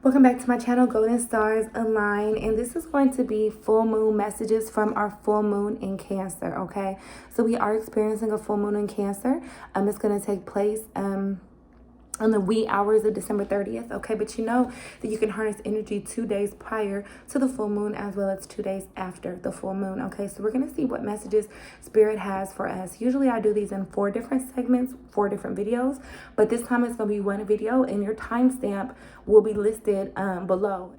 Welcome back to my channel, Golden Stars Align, and this is going to be full moon messages from our full moon in Cancer, okay? So we are experiencing a full moon in Cancer. It's going to take place on the wee hours of December 30th, okay? But you know that you can harness energy 2 days prior to the full moon as well as 2 days after the full moon, okay? So we're going to see what messages Spirit has for us. Usually I do these in 4 different segments, 4 different videos, but this time it's going to be one video, and your timestamp will be listed below.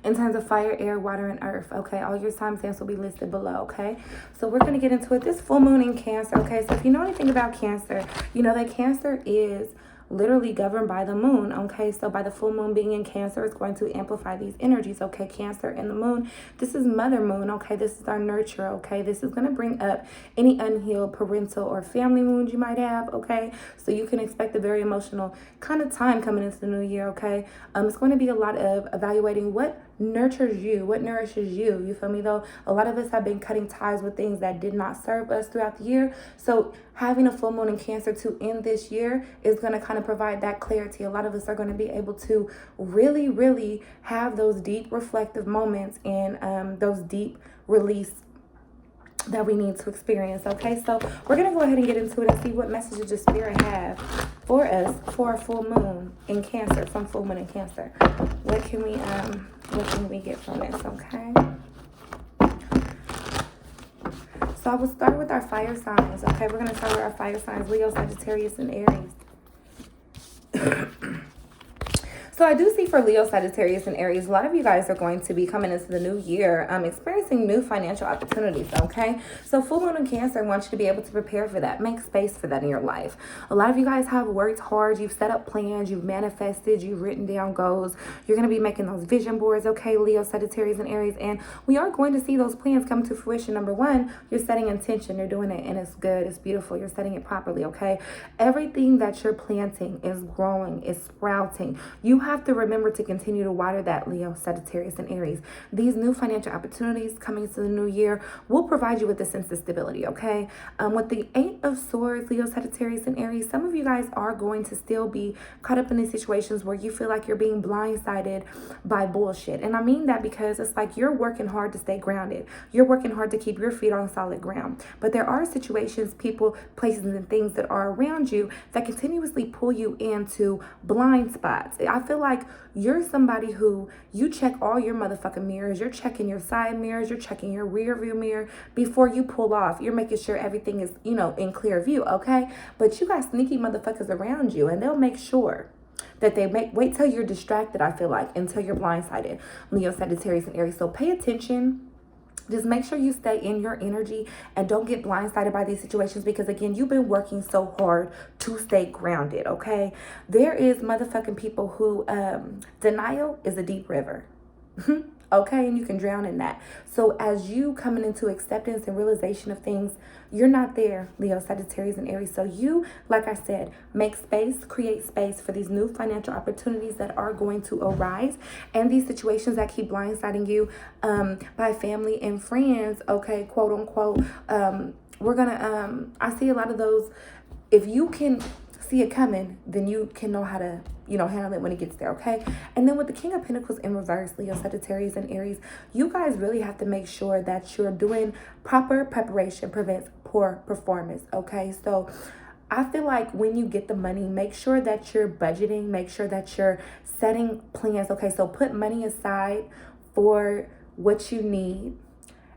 In terms of fire, air, water, and earth, okay? All your timestamps will be listed below, okay? So we're going to get into it. This full moon in Cancer, okay? So if you know anything about Cancer, you know that Cancer is literally governed by the moon, okay? So by the full moon being in Cancer, it's going to amplify these energies, okay? Cancer and the moon, this is mother moon, okay? This is our nurture, okay? This is going to bring up any unhealed parental or family wounds you might have, okay? So you can expect a very emotional kind of time coming into the new year, okay? It's going to be a lot of evaluating what nurtures you, what nourishes you. You feel me though? A lot of us have been cutting ties with things that did not serve us throughout the year. So having a full moon in Cancer to end this year is going to kind of provide that clarity. A lot of us are going to be able to really have those deep reflective moments and those deep release that we need to experience, okay? So we're going to go ahead and get into it and see what messages the Spirit have for us for a full moon in Cancer, from full moon in Cancer. What can we get from this, okay? So I will start with our fire signs, okay? We're going to start with our fire signs, Leo, Sagittarius, and Aries. So I do see for Leo, Sagittarius, and Aries, a lot of you guys are going to be coming into the new year experiencing new financial opportunities, okay? So full moon in Cancer, I want you to be able to prepare for that. Make space for that in your life. A lot of you guys have worked hard. You've set up plans. You've manifested. You've written down goals. You're going to be making those vision boards, okay, Leo, Sagittarius, and Aries. And we are going to see those plans come to fruition. Number one, you're setting intention. You're doing it, and it's good. It's beautiful. You're setting it properly, okay? Everything that you're planting is growing, is sprouting. You have to remember to continue to water that, Leo, Sagittarius, and Aries. These new financial opportunities coming to the new year will provide you with a sense of stability, okay? With the 8 of Swords, Leo, Sagittarius, and Aries, some of you guys are going to still be caught up in these situations where you feel like you're being blindsided by bullshit. And I mean that because it's like you're working hard to stay grounded. You're working hard to keep your feet on solid ground. But there are situations, people, places, and things that are around you that continuously pull you into blind spots. I feel like you're somebody who, you check all your motherfucking mirrors. You're checking your side mirrors. You're checking your rear view mirror before you pull off. You're making sure everything is, in clear view, okay? But you got sneaky motherfuckers around you, and they'll make sure that they wait till you're distracted, I feel like, until you're blindsided, Leo, Sagittarius, and Aries. So pay attention. Just make sure you stay in your energy and don't get blindsided by these situations because, again, you've been working so hard to stay grounded, okay? There is motherfucking people who, denial is a deep river, okay? And you can drown in that. So as you coming into acceptance and realization of things, you're not there, Leo, Sagittarius, and Aries. So you, like I said, make space, create space for these new financial opportunities that are going to arise, and these situations that keep blindsiding you by family and friends, okay, quote unquote. We're gonna, I see a lot of those. If you can see it coming, then you can know how to, handle it when it gets there, okay? And then with the King of Pentacles in reverse, Leo, Sagittarius, and Aries, you guys really have to make sure that you're doing proper preparation prevents poor performance, okay? So I feel like when you get the money, make sure that you're budgeting, make sure that you're setting plans, okay? So put money aside for what you need,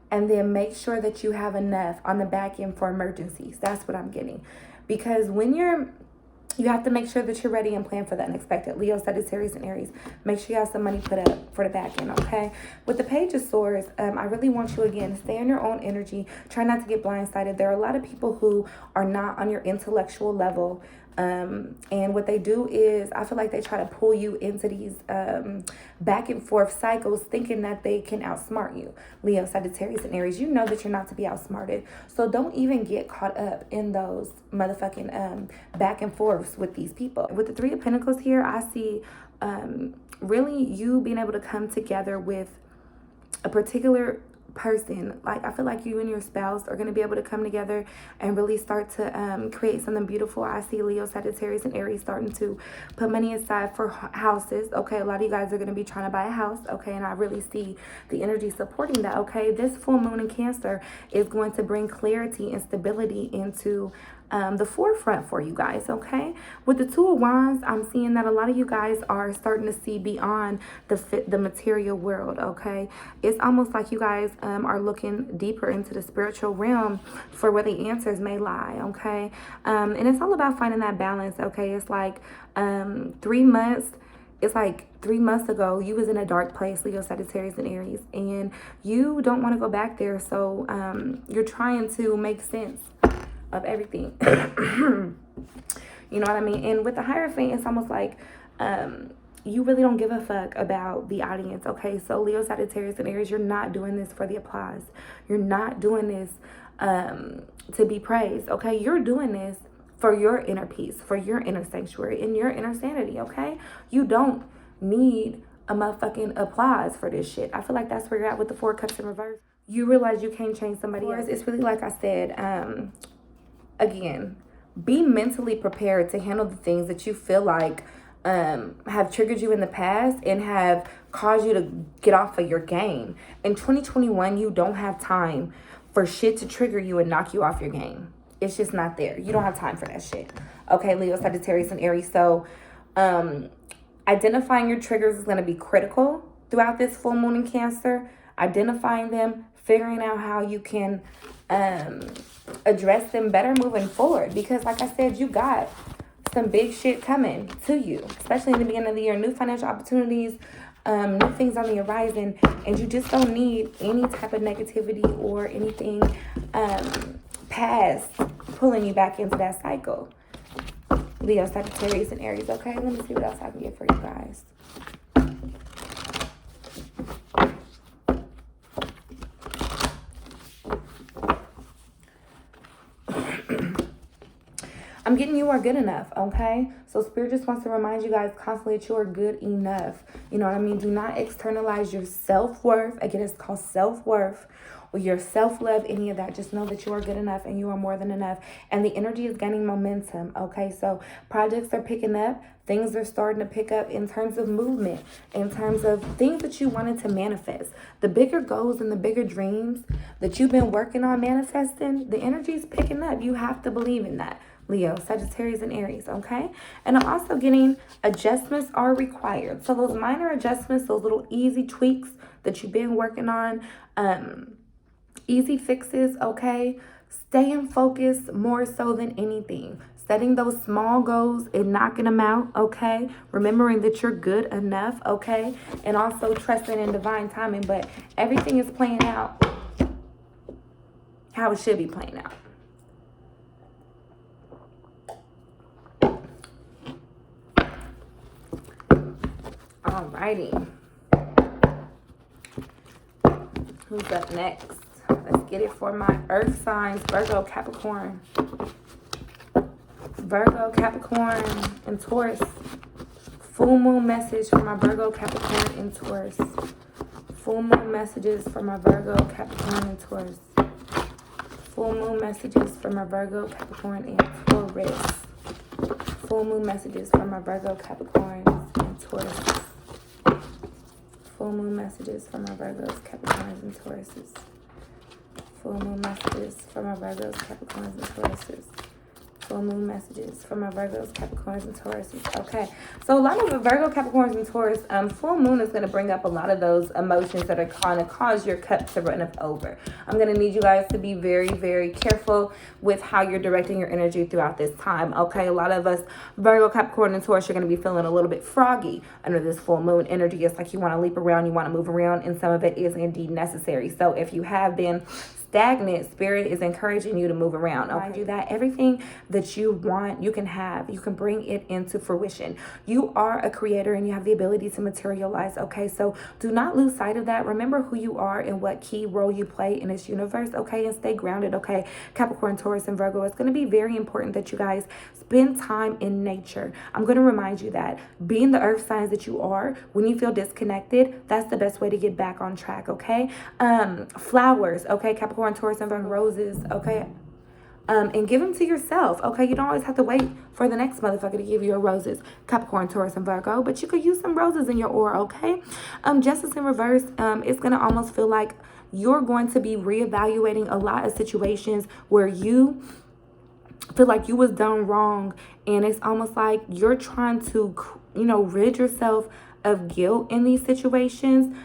and then make sure that you have enough on the back end for emergencies. That's what I'm getting. Because when you have to make sure that you're ready and plan for the unexpected. Leo, Sagittarius, and Aries. Make sure you have some money put up for the back end, okay? With the Page of Swords, I really want you, again, to stay on your own energy. Try not to get blindsided. There are a lot of people who are not on your intellectual level. And what they do is, I feel like they try to pull you into these back and forth cycles thinking that they can outsmart you. Leo, Sagittarius, and Aries, you know that you're not to be outsmarted. So don't even get caught up in those motherfucking back and forths with these people. With the 3 of Pentacles here, I see really you being able to come together with a particular person. Like, I feel like you and your spouse are going to be able to come together and really start to create something beautiful. I see Leo, Sagittarius, and Aries starting to put money aside for houses. Okay, a lot of you guys are going to be trying to buy a house. Okay, and I really see the energy supporting that. Okay, this full moon in Cancer is going to bring clarity and stability into the forefront for you guys. Okay, with the Two of Wands, I'm seeing that a lot of you guys are starting to see beyond the material world. Okay, it's almost like you guys are looking deeper into the spiritual realm for where the answers may lie. Okay, and it's all about finding that balance. Okay, it's like 3 months. It's like 3 months ago, you was in a dark place, Leo, Sagittarius, and Aries, and you don't want to go back there. So you're trying to make sense of everything. You know what I mean? And with the Hierophant, it's almost like you really don't give a fuck about the audience. Okay, so Leo, Sagittarius, and Aries, you're not doing this for the applause. You're not doing this to be praised. Okay, you're doing this for your inner peace, for your inner sanctuary, and your inner sanity. Okay, you don't need a motherfucking applause for this shit. I feel like that's where you're at with the Four of Cups in reverse. You realize you can't change somebody else. It's really like I said, again, be mentally prepared to handle the things that you feel like have triggered you in the past and have caused you to get off of your game. In 2021, you don't have time for shit to trigger you and knock you off your game. It's just not there. You don't have time for that shit. Okay, Leo, Sagittarius, and Aries. So identifying your triggers is going to be critical throughout this full moon in Cancer. Identifying them, figuring out how you can address them better moving forward. Because like I said, you got some big shit coming to you, especially in the beginning of the year. New financial opportunities, new things on the horizon, and you just don't need any type of negativity or anything past pulling you back into that cycle. Leo, Sagittarius, and Aries. Okay, let me see what else I can get for you guys. I'm getting you are good enough, okay? So Spirit just wants to remind you guys constantly that you are good enough. You know what I mean? Do not externalize your self-worth. Again, it's called self-worth or your self-love, any of that. Just know that you are good enough and you are more than enough. And the energy is gaining momentum, okay? So projects are picking up. Things are starting to pick up in terms of movement, in terms of things that you wanted to manifest. The bigger goals and the bigger dreams that you've been working on manifesting, the energy is picking up. You have to believe in that. Leo, Sagittarius, and Aries, okay? And I'm also getting adjustments are required. So those minor adjustments, those little easy tweaks that you've been working on, easy fixes, okay? Staying focused more so than anything. Setting those small goals and knocking them out, okay? Remembering that you're good enough, okay? And also trusting in divine timing. But everything is playing out how it should be playing out. Alrighty. Who's up next? Let's get it for my earth signs. Virgo, Capricorn. Virgo, Capricorn, and Taurus. Full moon message for my Virgo, Capricorn, and Taurus. Full moon messages for my Virgo, Capricorn, and Taurus. Full moon messages for my Virgo, Capricorn, and Taurus. Full moon messages for my Virgo, Capricorn, and Taurus. Full moon messages for my Virgos, Capricorns, and Tauruses. Full moon messages for my Virgos, Capricorns, and Tauruses. Full moon messages for my Virgos, Capricorns, and Tauruses. Okay, so a lot of the Virgo, Capricorns, and Taurus, full moon is going to bring up a lot of those emotions that are going to cause your cup to run up over. I'm going to need you guys to be very, very careful with how you're directing your energy throughout this time. Okay, a lot of us Virgo, Capricorn, and Taurus, you're going to be feeling a little bit froggy under this full moon energy. It's like you want to leap around, you want to move around, and some of it is indeed necessary. So if you have been stagnant, Spirit is encouraging you to move around. Okay, do that. Everything that you want, you can have. You can bring it into fruition. You are a creator and you have the ability to materialize. Okay, so do not lose sight of that. Remember who you are and what key role you play in this universe. Okay, and stay grounded. Okay, Capricorn, Taurus, and Virgo. It's going to be very important that you guys spend time in nature. I'm going to remind you that being the earth signs that you are, when you feel disconnected, that's the best way to get back on track. Okay, flowers. Okay, Capricorn, Taurus, and Virgo. Roses. Okay, and give them to yourself. Okay, you don't always have to wait for the next motherfucker to give you your roses, Capricorn, Taurus, and Virgo, but you could use some roses in your aura. Okay, Justice in reverse. It's gonna almost feel like you're going to be reevaluating a lot of situations where you feel like you was done wrong, and it's almost like you're trying to, rid yourself of guilt in these situations.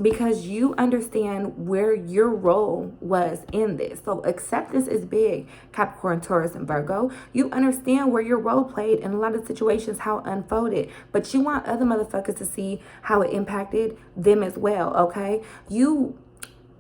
Because you understand where your role was in this. So acceptance is big, Capricorn, Taurus, and Virgo. You understand where your role played in a lot of situations, how it unfolded, but you want other motherfuckers to see how it impacted them as well, okay? You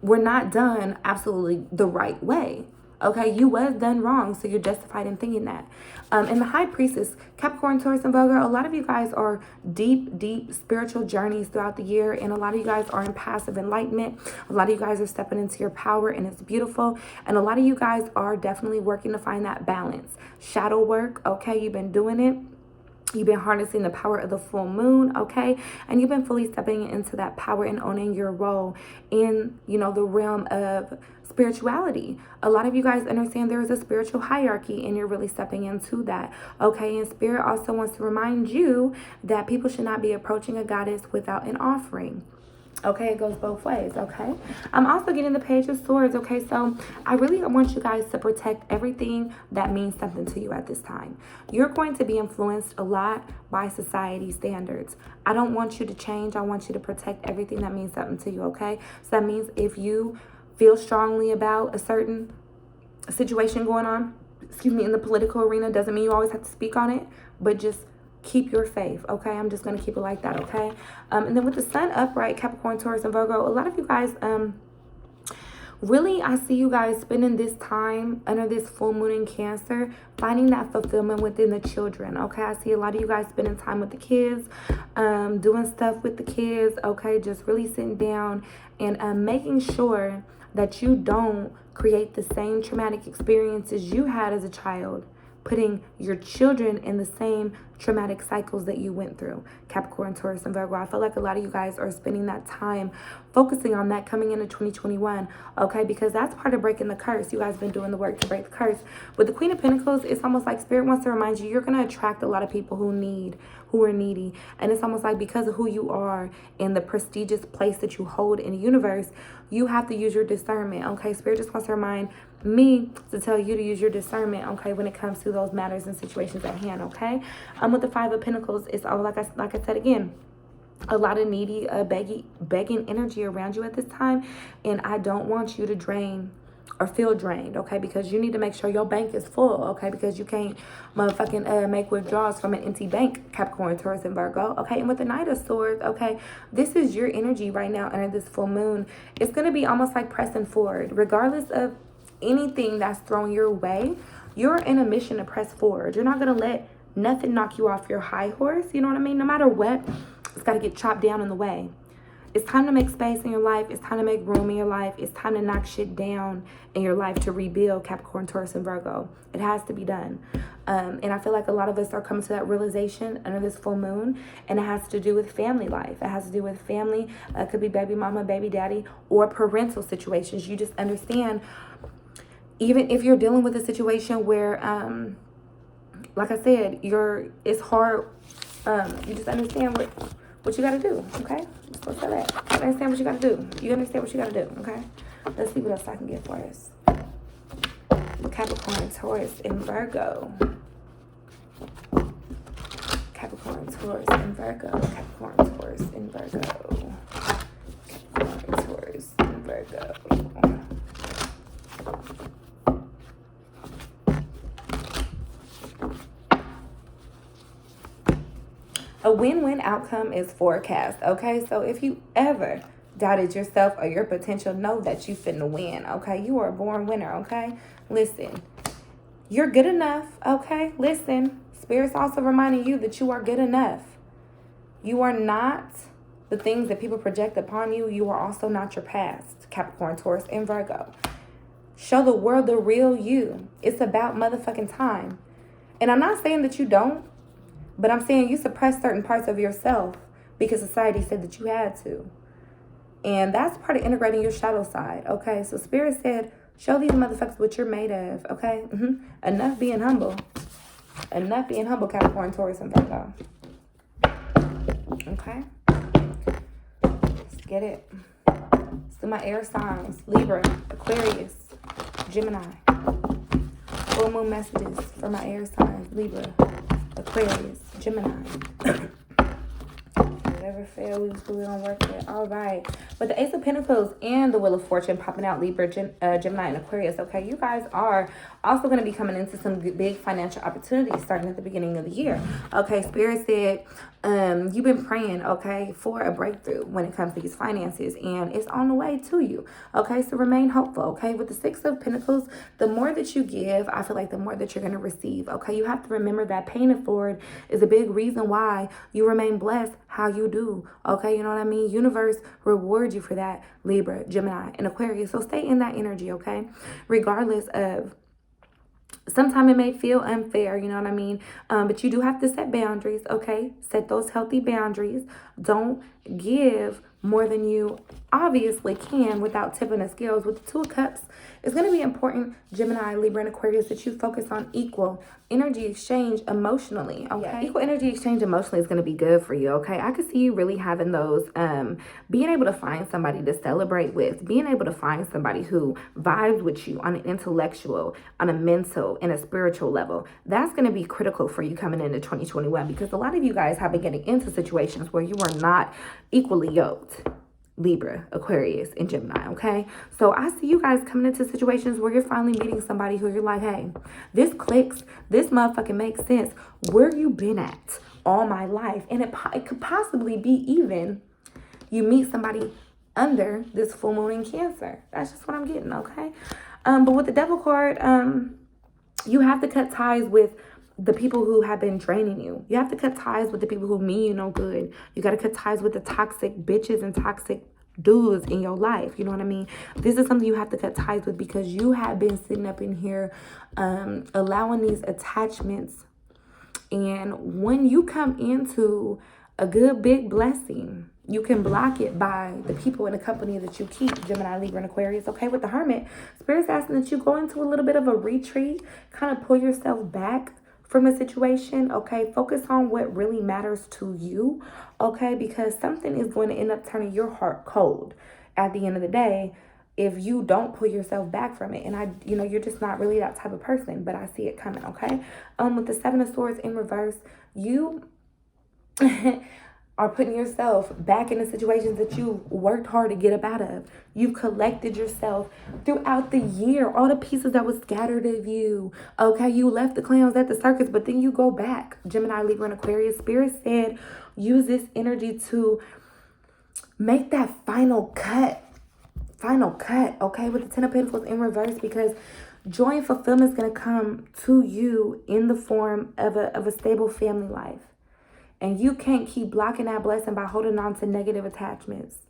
were not done absolutely the right way. Okay, you was done wrong, so you're justified in thinking that. And the High Priestess, Capricorn, Taurus, and Virgo, a lot of you guys are deep spiritual journeys throughout the year, and a lot of you guys are in passive enlightenment. A lot of you guys are stepping into your power, and it's beautiful. And a lot of you guys are definitely working to find that balance. Shadow work, okay, you've been doing it. You've been harnessing the power of the full moon, okay? And you've been fully stepping into that power and owning your role in, the realm of spirituality. A lot of you guys understand there is a spiritual hierarchy and you're really stepping into that, okay? And Spirit also wants to remind you that people should not be approaching a goddess without an offering. Okay, it goes both ways, okay? I'm also getting the Page of Swords, okay? So I really want you guys to protect everything that means something to you at this time. You're going to be influenced a lot by society standards. I don't want you to change. I want you to protect everything that means something to you, okay? So that means if you feel strongly about a certain situation going on, in the political arena, doesn't mean you always have to speak on it, but just keep your faith, okay? I'm just going to keep it like that, okay? And then with the Sun upright, Capricorn, Taurus, and Virgo, a lot of you guys, really, I see you guys spending this time under this full moon in Cancer, finding that fulfillment within the children, okay? I see a lot of you guys spending time with the kids, doing stuff with the kids, okay? Just really sitting down and making sure that you don't create the same traumatic experiences you had as a child, putting your children in the same traumatic cycles that you went through. Capricorn, Taurus, and Virgo. I feel like a lot of you guys are spending that time focusing on that coming into 2021, okay? Because that's part of breaking the curse. You guys have been doing the work to break the curse. With the Queen of Pentacles, it's almost like Spirit wants to remind you, you're going to attract a lot of people who are needy. And it's almost like because of who you are and the prestigious place that you hold in the universe, you have to use your discernment, okay? Spirit just wants to remind me to tell you to use your discernment, okay, when it comes to those matters and situations at hand, okay? With the Five of Pentacles, it's all like I said again, a lot of needy, begging energy around you at this time, and I don't want you to drain or feel drained, okay? Because you need to make sure your bank is full, okay? Because you can't motherfucking make withdrawals from an empty bank, Capricorn, Taurus, and Virgo, okay? And with the Knight of Swords, okay, this is your energy right now under this full moon. It's going to be almost like pressing forward, regardless of anything that's thrown your way. You're in a mission to press forward. You're not going to let nothing knock you off your high horse, you know what I mean? No matter what, it's got to get chopped down in the way. It's time to make space in your life. It's time to make room in your life. It's time to knock shit down in your life to rebuild, Capricorn, Taurus, and Virgo. It has to be done. And I feel like a lot of us are coming to that realization under this full moon. And it has to do with family life. It has to do with family. It could be baby mama, baby daddy, or parental situations. You just understand, even if you're dealing with a situation where, like I said, it's hard. You just understand what you got to do, okay? Let's say that. You understand what you got to do. You understand what you got to do, okay? Let's see what else I can get for us. Capricorn, Taurus, and Virgo. Capricorn, Taurus, and Virgo. Capricorn, Taurus, and Virgo. Capricorn, Taurus, and Virgo. A win-win outcome is forecast, okay? So if you ever doubted yourself or your potential, know that you finna win, okay? You are a born winner, okay? Listen, you're good enough, okay? Listen, Spirit's also reminding you that you are good enough. You are not the things that people project upon you. You are also not your past, Capricorn, Taurus, and Virgo. Show the world the real you. It's about motherfucking time. And I'm not saying that you don't, but I'm saying you suppress certain parts of yourself because society said that you had to. And that's part of integrating your shadow side, okay? So Spirit said, show these motherfuckers what you're made of, okay? Enough being humble. Enough being humble, Capricorn, Taurus, and Virgo. Okay? Let's get it. So my air signs, Libra, Aquarius, Gemini. Full moon messages for my air signs, Libra, Aquarius, Gemini. Whatever fail, we don't work with. All right. But the Ace of Pentacles and the Wheel of Fortune popping out, Libra, Gemini, and Aquarius. Okay, you guys are also going to be coming into some big financial opportunities starting at the beginning of the year. Okay, Spirit said you've been praying, okay, for a breakthrough when it comes to these finances, and it's on the way to you. Okay, so remain hopeful. Okay, with the Six of Pentacles, the more that you give, I feel like the more that you're going to receive. Okay, you have to remember that paying it forward is a big reason why you remain blessed how you do. Okay, you know what I mean? Universe rewards you for that, Libra, Gemini, and Aquarius. So stay in that energy, okay? Regardless of, sometimes it may feel unfair, you know what I mean? But you do have to set boundaries, okay? Set those healthy boundaries. Don't give more than you obviously can without tipping the scales. With the Two of Cups, it's going to be important, Gemini, Libra, and Aquarius, that you focus on equal energy exchange emotionally, okay? Yeah, equal energy exchange emotionally is going to be good for you, okay? I could see you really having those, being able to find somebody to celebrate with, being able to find somebody who vibes with you on an intellectual, on a mental, and a spiritual level. That's going to be critical for you coming into 2021, because a lot of you guys have been getting into situations where you are not equally yoked. Libra, Aquarius, and Gemini, okay? So I see you guys coming into situations where you're finally meeting somebody who you're like, hey, this clicks, this motherfucking makes sense. Where you been at all my life? And it could possibly be even you meet somebody under this full moon in Cancer. That's just what I'm getting, okay? But with the Devil card, you have to cut ties with the people who have been draining you. You have to cut ties with the people who mean you no good. You got to cut ties with the toxic bitches and toxic dudes in your life. You know what I mean? This is something you have to cut ties with, because you have been sitting up in here allowing these attachments. And when you come into a good big blessing, you can block it by the people in the company that you keep, Gemini, Libra, and Aquarius. Okay, with the Hermit, Spirit's asking that you go into a little bit of a retreat, kind of pull yourself back from the situation, okay? Focus on what really matters to you, okay? Because something is going to end up turning your heart cold at the end of the day if you don't pull yourself back from it. And you're just not really that type of person, but I see it coming, okay? With the Seven of Swords in reverse, you are putting yourself back in the situations that you worked hard to get up out of. You've collected yourself throughout the year, all the pieces that was scattered of you. Okay, you left the clowns at the circus, but then you go back. Gemini, Libra, and Aquarius. Spirit said use this energy to make that final cut, okay, with the Ten of Pentacles in reverse, because joy and fulfillment is going to come to you in the form of a stable family life. And you can't keep blocking that blessing by holding on to negative attachments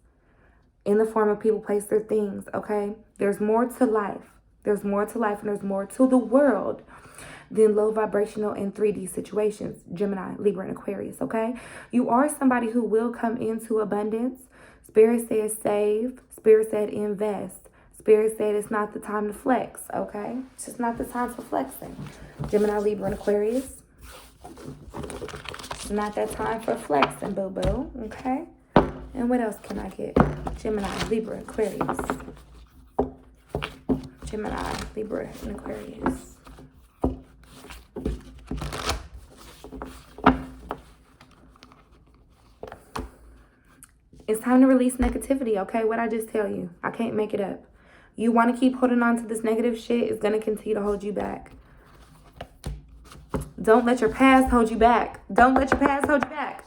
in the form of people, place, or things, okay? There's more to life. There's more to life, and there's more to the world than low vibrational and 3D situations, Gemini, Libra, and Aquarius, okay? You are somebody who will come into abundance. Spirit says save. Spirit said invest. Spirit said it's not the time to flex, okay? It's just not the time for flexing. Gemini, Libra, and Aquarius. It's not that time for flexing, boo-boo, okay? And what else can I get? Gemini, Libra, Aquarius. Gemini, Libra, and Aquarius. It's time to release negativity, okay? What I just tell you, I can't make it up. You want to keep holding on to this negative shit, it's going to continue to hold you back. Don't let your past hold you back. Don't let your past hold you back.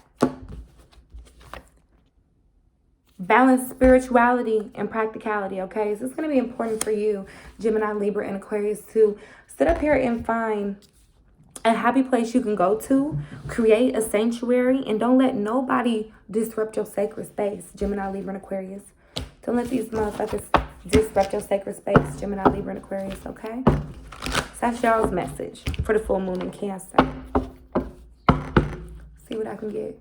Balance spirituality and practicality, okay? So it's going to be important for you, Gemini, Libra, and Aquarius, to sit up here and find a happy place you can go to, create a sanctuary, and don't let nobody disrupt your sacred space, Gemini, Libra, and Aquarius. Don't let these motherfuckers disrupt your sacred space, Gemini, Libra, and Aquarius, okay? So that's y'all's message for the full moon in Cancer. See what I can get.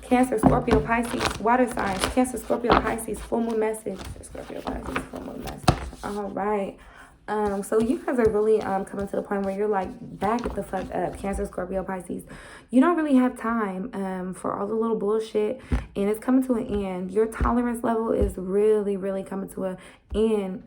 Cancer, Scorpio, Pisces, water signs. Cancer, Scorpio, Pisces, full moon message. Scorpio, Pisces, full moon message. All right. So you guys are really coming to the point where you're like, back the fuck up, Cancer, Scorpio, Pisces. You don't really have time for all the little bullshit, and it's coming to an end. Your tolerance level is really, really coming to an end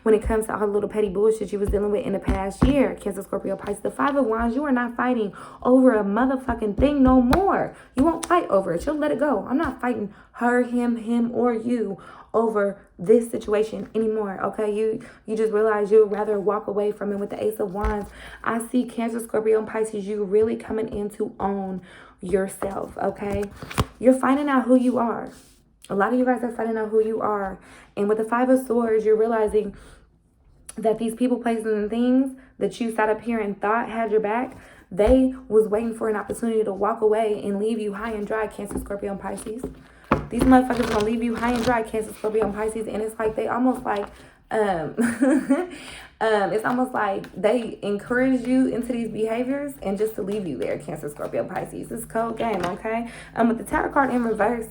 when it comes to all the little petty bullshit you was dealing with in the past year, Cancer, Scorpio, Pisces. The Five of Wands, you are not fighting over a motherfucking thing no more. You won't fight over it. You'll let it go. I'm not fighting her, him, or you over this situation anymore, okay? You just realize you'd rather walk away from it. With the Ace of Wands, I see Cancer, Scorpio, and Pisces, you really coming in to own yourself, okay? You're finding out who you are. A lot of you guys are finding out who you are. And with the Five of Swords, you're realizing that these people, places, and things that you sat up here and thought had your back, they was waiting for an opportunity to walk away and leave you high and dry, Cancer, Scorpio, and Pisces. These motherfuckers gonna leave you high and dry, Cancer, Scorpio, and Pisces. And it's like they almost like, it's almost like they encourage you into these behaviors and just to leave you there, Cancer, Scorpio, Pisces. It's a cold game, okay? With the Tarot card in reverse,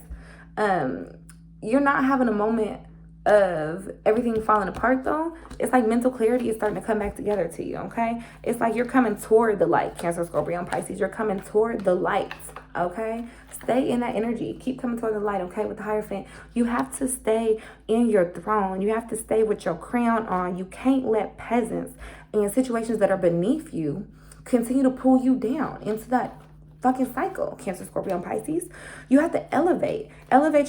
you're not having a moment of everything falling apart though. It's like mental clarity is starting to come back together to you, okay? It's like you're coming toward the light, Cancer, Scorpio, and Pisces. You're coming toward the light, okay? Stay in that energy. Keep coming toward the light, okay? With the Hierophant, you have to stay in your throne. You have to stay with your crown on. You can't let peasants and situations that are beneath you continue to pull you down into that fucking cycle, Cancer, Scorpio, and Pisces. You have to elevate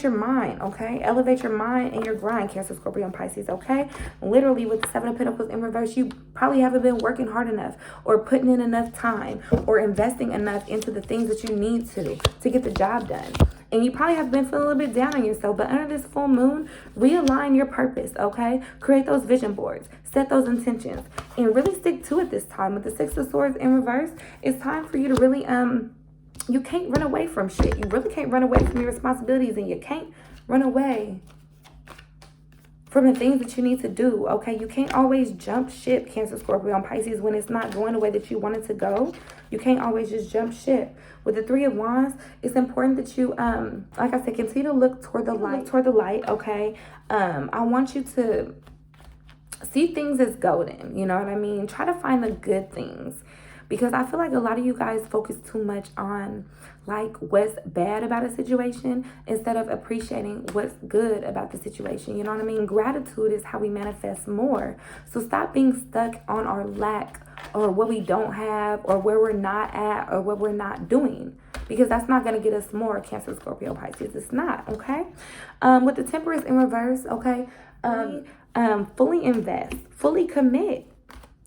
your mind, okay? Elevate your mind and your grind, Cancer, Scorpio, and Pisces, okay? Literally, with the Seven of Pentacles in reverse, you probably haven't been working hard enough or putting in enough time or investing enough into the things that you need to get the job done. And you probably have been feeling a little bit down on yourself, but under this full moon, realign your purpose, okay? Create those vision boards, set those intentions, and really stick to it this time. With the Six of Swords in reverse, it's time for you to really, you can't run away from shit. You really can't run away from your responsibilities, and you can't run away from the things that you need to do, okay? You can't always jump ship, Cancer, Scorpio, and Pisces, when it's not going the way that you want it to go. You can't always just jump ship. With the Three of Wands, it's important that you, like I said, continue to look toward the light, okay? I want you to see things as golden, you know what I mean? Try to find the good things. Because I feel like a lot of you guys focus too much on like what's bad about a situation instead of appreciating what's good about the situation. You know what I mean? Gratitude is how we manifest more. So stop being stuck on our lack or what we don't have or where we're not at or what we're not doing. Because that's not going to get us more, Cancer, Scorpio, Pisces. It's not, okay? With the Temperance in reverse, okay? Fully invest, fully commit.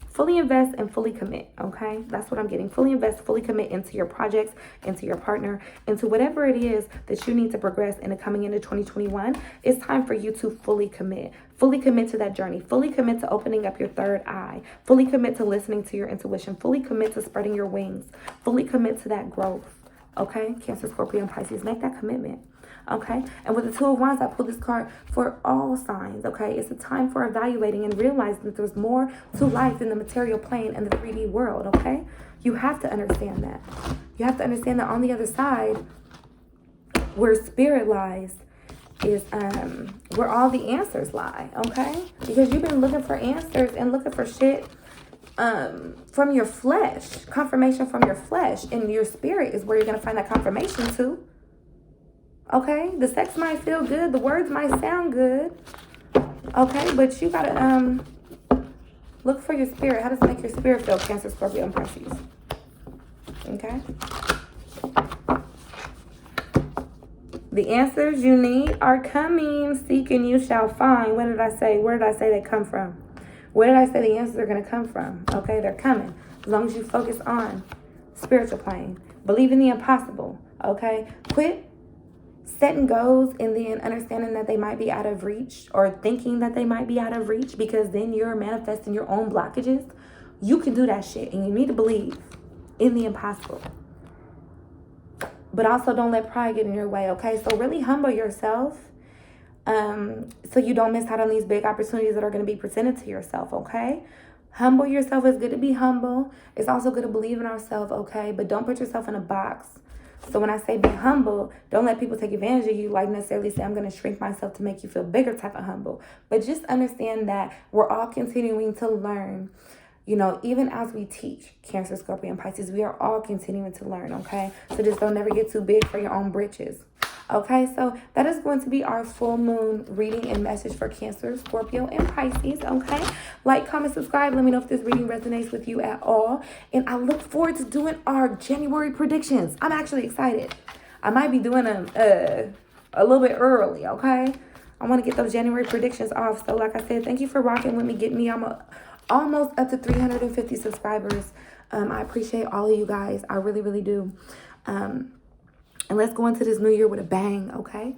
Fully invest and fully commit, okay? That's what I'm getting. Fully invest, fully commit into your projects, into your partner, into whatever it is that you need to progress in the coming into 2021. It's time for you to fully commit. Fully commit to that journey. Fully commit to opening up your third eye. Fully commit to listening to your intuition. Fully commit to spreading your wings. Fully commit to that growth, okay? Cancer, Scorpio, and Pisces. Make that commitment. Okay, and with the Two of Wands, I pulled this card for all signs, okay? It's a time for evaluating and realizing that there's more to life than the material plane and the 3D world, okay? You have to understand that. You have to understand that on the other side, where spirit lies, is where all the answers lie, okay? Because you've been looking for answers and looking for shit from your flesh, confirmation from your flesh, and your spirit is where you're going to find that confirmation too. Okay, the sex might feel good, the words might sound good, okay, but you gotta look for your spirit. How does it make your spirit feel, Cancer, Scorpio, and Pisces? Okay. The answers you need are coming. Seek and you shall find. What did I say? Where did I say they come from? Where did I say the answers are gonna come from? Okay, they're coming. As long as you focus on spiritual plane. Believe in the impossible, okay? Quit setting goals and then understanding that they might be out of reach, or thinking that they might be out of reach, because then you're manifesting your own blockages. You can do that shit, and you need to believe in the impossible. But also don't let pride get in your way, okay? So really humble yourself, so you don't miss out on these big opportunities that are going to be presented to yourself, okay? Humble yourself. It's good to be humble. It's also good to believe in ourselves, okay? But don't put yourself in a box. So when I say be humble, don't let people take advantage of you, like necessarily say I'm going to shrink myself to make you feel bigger type of humble. But just understand that we're all continuing to learn. You know, even as we teach Cancer, Scorpio, and Pisces, we are all continuing to learn, okay? So just don't ever get too big for your own britches. Okay, so that is going to be our full moon reading and message for Cancer, Scorpio, and Pisces, okay? Like, comment, subscribe. Let me know if this reading resonates with you at all. And I look forward to doing our January predictions. I'm actually excited. I might be doing them a little bit early, okay? I want to get those January predictions off. So like I said, thank you for rocking with me. Get me almost up to 350 subscribers. I appreciate all of you guys. I really, really do. And let's go into this new year with a bang, okay?